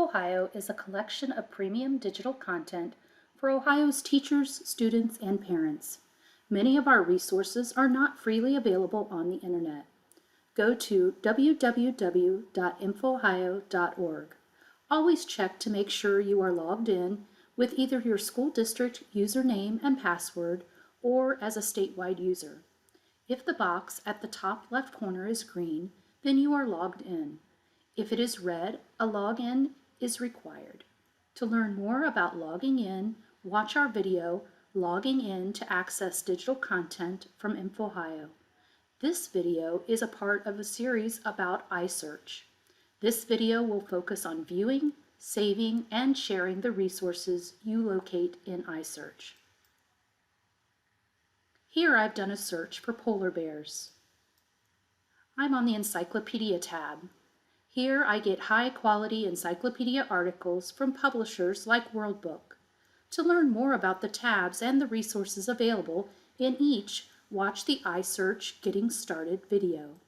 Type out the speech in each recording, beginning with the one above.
INFOhio is a collection of premium digital content for Ohio's teachers, students, and parents. Many of our resources are not freely available on the internet. Go to www.infohio.org. Always check to make sure you are logged in with either your school district username and password or as a statewide user. If the box at the top left corner is green, then you are logged in. If it is red, a login is required. To learn more about logging in, watch our video, Logging In to Access Digital Content from INFOhio. This video is a part of a series about iSearch. This video will focus on viewing, saving, and sharing the resources you locate in iSearch. Here I've done a search for polar bears. I'm on the Encyclopedia tab. Here I get high-quality encyclopedia articles from publishers like World Book. To learn more about the tabs and the resources available in each, watch the iSearch Getting Started video.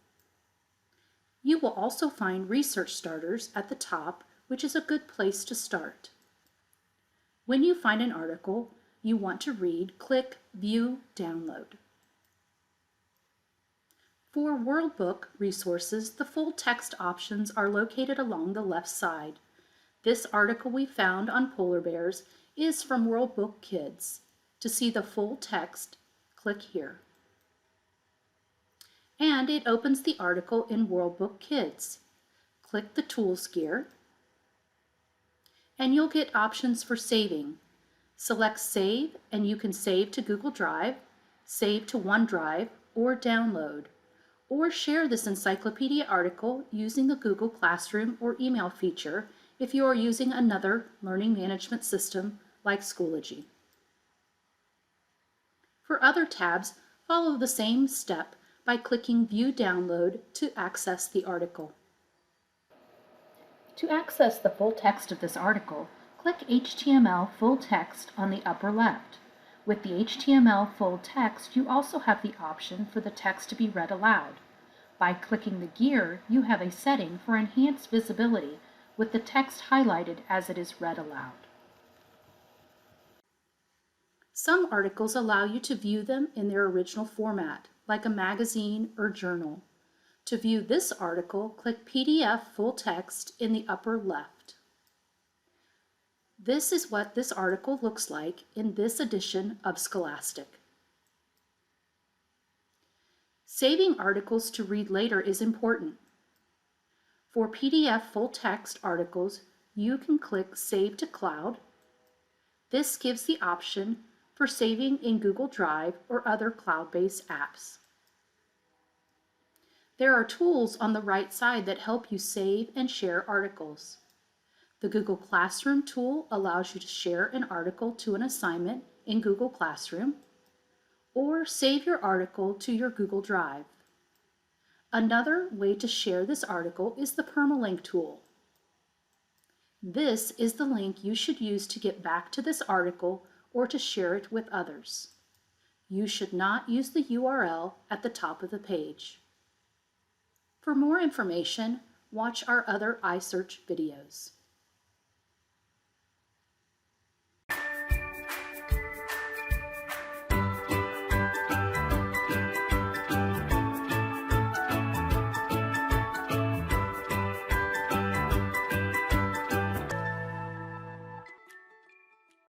You will also find research starters at the top, which is a good place to start. When you find an article you want to read, click View Download. For World Book resources, the full text options are located along the left side. This article we found on polar bears is from World Book Kids. To see the full text, click here. And it opens the article in World Book Kids. Click the Tools gear, and you'll get options for saving. Select Save, and you can save to Google Drive, save to OneDrive, or download. Or share this encyclopedia article using the Google Classroom or email feature if you are using another learning management system like Schoology. For other tabs, follow the same step by clicking View Download to access the article. To access the full text of this article, click HTML Full Text on the upper left. With the HTML full text, you also have the option for the text to be read aloud. By clicking the gear, you have a setting for enhanced visibility with the text highlighted as it is read aloud. Some articles allow you to view them in their original format, like a magazine or journal. To view this article, click PDF Full Text in the upper left. This is what this article looks like in this edition of Scholastic. Saving articles to read later is important. For PDF full text articles, you can click Save to Cloud. This gives the option for saving in Google Drive or other cloud-based apps. There are tools on the right side that help you save and share articles. The Google Classroom tool allows you to share an article to an assignment in Google Classroom, or save your article to your Google Drive. Another way to share this article is the Permalink Tool. This is the link you should use to get back to this article or to share it with others. You should not use the URL at the top of the page. For more information, watch our other iSearch videos.